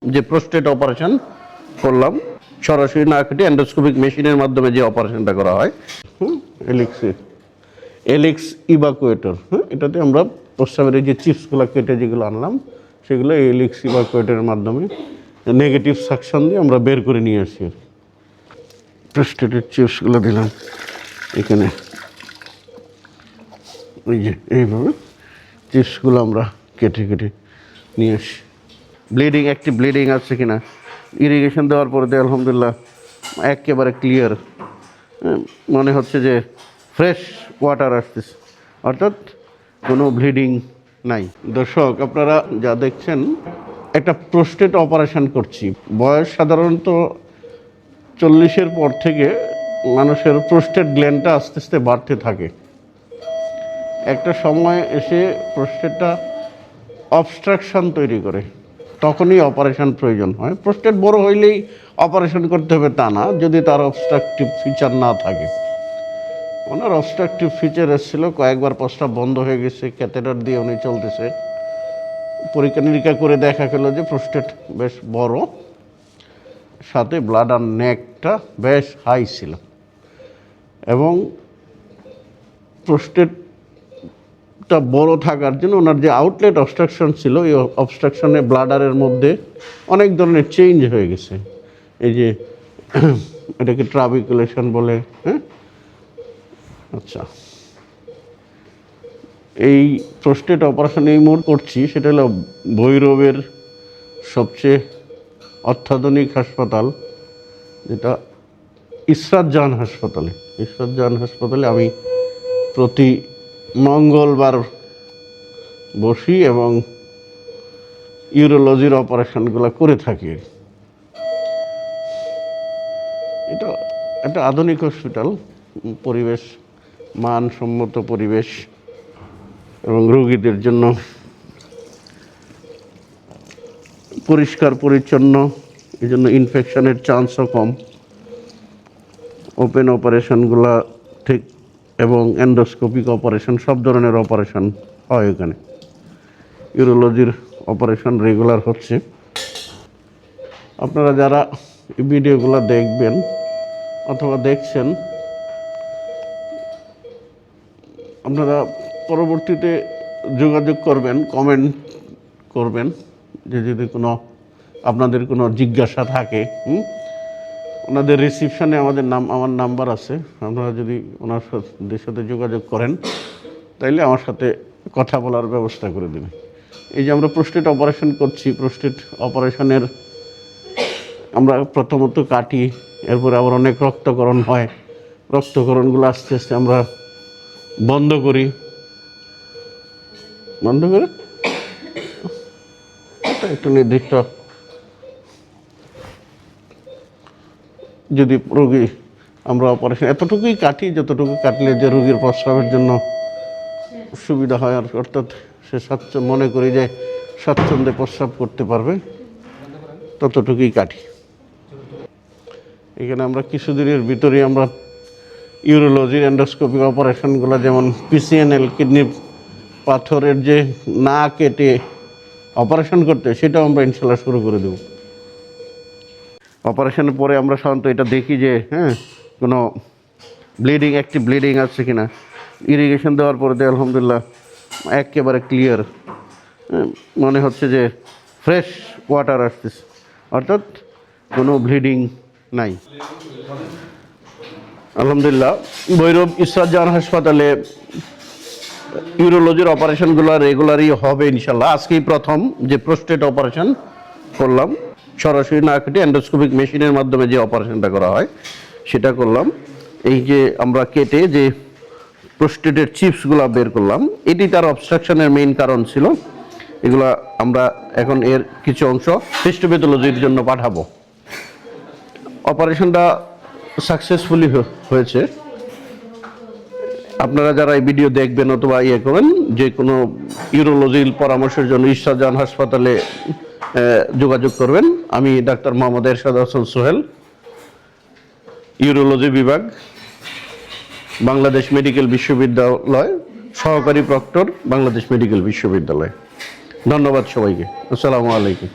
যে prostate operation করলাম, সরাসরি না কেটে এন্ডোস্কোপিক মেশিনের মাধ্যমে যে অপারেশনটা করা হয়, এলিক্স ইভাকুয়েটর। এটাতে আমরা প্রস্রাবের যে চিপসগুলো কেটে যেগুলো আনলাম, সেগুলো এলিক্স ইভাকুয়েটরের মাধ্যমে নেগেটিভ সাকশন দিয়ে আমরা বের করে নিয়ে আসি। প্রোস্টেটের চিপসগুলো দিলাম এখানে, এই যে এইভাবে চিপসগুলো আমরা কেটে কেটে নিয়ে আসি। ব্লিডিং, একটি ব্লিডিং আছে কিনা, ইরিগেশন দেওয়ার পরে আলহামদুলিল্লাহ একেবারে ক্লিয়ার, মনে হচ্ছে যে ফ্রেশ ওয়াটার আসতেছে, অর্থাৎ কোনো ব্লিডিং নাই। দর্শক, আপনারা যা দেখছেন, একটা প্রোস্টেট অপারেশন করছি। বয়স সাধারণত 40-এর পর থেকে মানুষের প্রোস্টেট গ্ল্যান্ডটা আস্তে আস্তে বাড়তে থাকে। একটা সময় এসে প্রোস্টেটটা অবস্ট্রাকশন তৈরি করে, তখনই অপারেশন প্রয়োজন হয়। প্রোস্টেট বড় হইলেই অপারেশন করতে হবে তা না, যদি তার অবস্ট্রাকটিভ ফিচার না থাকে। ওনার অবস্ট্রাকটিভ ফিচার এসেছিল, কয়েকবার প্রস্রাব বন্ধ হয়ে গেছে, ক্যাথেটার দিয়ে উনি চলতেছে। পরীক্ষা নিরীক্ষা করে দেখা গেল যে প্রোস্টেট বেশ বড়, সাথে ব্লাডার নেকটা বেশ হাই ছিল, এবং প্রোস্টেটটা বড় থাকার জন্য ওনার যে আউটলেট অবস্ট্রাকশন ছিল, এই অবস্ট্রাকশনে ব্লাডারের মধ্যে অনেক ধরনের চেঞ্জ হয়ে গেছে। এই যে এটাকে ট্রাবিকুলেশন বলে। হ্যাঁ, আচ্ছা, এই প্রোস্টেট অপারেশন এই মুহূর্তে করছি, সেটা হলো ভৈরবের সবচেয়ে অত্যাধুনিক হাসপাতাল, যেটা ইসরাত জাহান হাসপাতালে। ইসরাত জাহান হাসপাতালে আমি প্রতি মঙ্গলবার বসি এবং ইউরোলজির অপারেশনগুলো করে থাকি। এটা একটা আধুনিক হসপিটাল, পরিবেশ মানসম্মত পরিবেশ, এবং রোগীদের জন্য পরিষ্কার পরিচ্ছন্ন, এই জন্য ইনফেকশনের চান্সও কম। ওপেন অপারেশনগুলো ঠিক, এবং এন্ডোস্কোপিক অপারেশন, সব ধরনের অপারেশন হয় এখানে। ইউরোলজির অপারেশন রেগুলার হচ্ছে। আপনারা যারা এই ভিডিওগুলো দেখবেন অথবা দেখছেন, আপনারা পরবর্তীতে যোগাযোগ করবেন, কমেন্ট করবেন, যে যদি কোনো আপনাদের কোনো জিজ্ঞাসা থাকে। ওনাদের রিসিপশানে আমার নাম্বার আছে, আপনারা যদি ওনাদের সাথে যোগাযোগ করেন তাইলে আমার সাথে কথা বলার ব্যবস্থা করে দেবে। এই যে আমরা প্রোস্টেট অপারেশন করছি, প্রোস্টেট অপারেশনের আমরা প্রথমত কাটি, এরপরে আবার অনেক রক্তকরণ হয়। রক্তকরণগুলো আস্তে আস্তে আমরা বন্ধ করে একটু নির্দিষ্ট, যদি রোগী আমরা অপারেশন এতটুকুই কাটি, যতটুকু কাটলে যে রোগীর প্রস্রাবের জন্য সুবিধা হয়, আর অর্থাৎ সে মনে করি যে স্বাচ্ছন্দ্যে প্রস্রাব করতে পারবে, ততটুকুই কাটি। এখানে আমরা কিছুদিনের ভিতরেই আমরা ইউরোলজির এন্ডোস্কোপিক অপারেশনগুলো, যেমন পিসিএনএল, কিডনি পাথরের যে না কেটে অপারেশন করতে, সেটাও আমরা ইনশাল্লাহ শুরু করে দেব। অপারেশনের পরে আমরা সাধারণত এটা দেখি যে কোনো ব্লিডিং, একটি ব্লিডিং আছে কিনা, ইরিগেশন দেওয়ার পরে আলহামদুলিল্লাহ একেবারে ক্লিয়ার, মনে হচ্ছে যে ফ্রেশ ওয়াটার আসতেছে, অর্থাৎ কোনো ব্লিডিং নাই। আলহামদুলিল্লাহ ভৈরব ইসরাত জাহান হাসপাতালে ইউরোলজির অপারেশনগুলো রেগুলারই হবে ইনশাল্লাহ। আজকেই প্রথম যে প্রোস্টেট অপারেশন করলাম, সরাসরি না কেটে এন্ডোস্কোপিক মেশিনের মাধ্যমে যে অপারেশনটা করা হয় সেটা করলাম। এই যে আমরা কেটে যে প্রোস্টেটের চিপসগুলো বের করলাম, এটি তার অবস্ট্রাকশনের মেইন কারণ ছিল। এগুলা আমরা এখন এর কিছু অংশ হিস্টোপ্যাথোলজির জন্য পাঠাবো। অপারেশনটা সাকসেসফুলি হয়েছে। আপনারা যারা এই ভিডিও দেখবেন অথবা করেন, যে কোনো ইউরোলজির পরামর্শের জন্য ইসরাত জাহান হাসপাতালে যোগাযোগ করবেন। আমি ডাক্তার মোহাম্মদ এরশাদ হাসান সোহেল, ইউরোলজি বিভাগ, বাংলাদেশ মেডিকেল বিশ্ববিদ্যালয়, সহকারী প্রক্টর, বাংলাদেশ মেডিকেল বিশ্ববিদ্যালয়। ধন্যবাদ সবাইকে। আসসালামু আলাইকুম।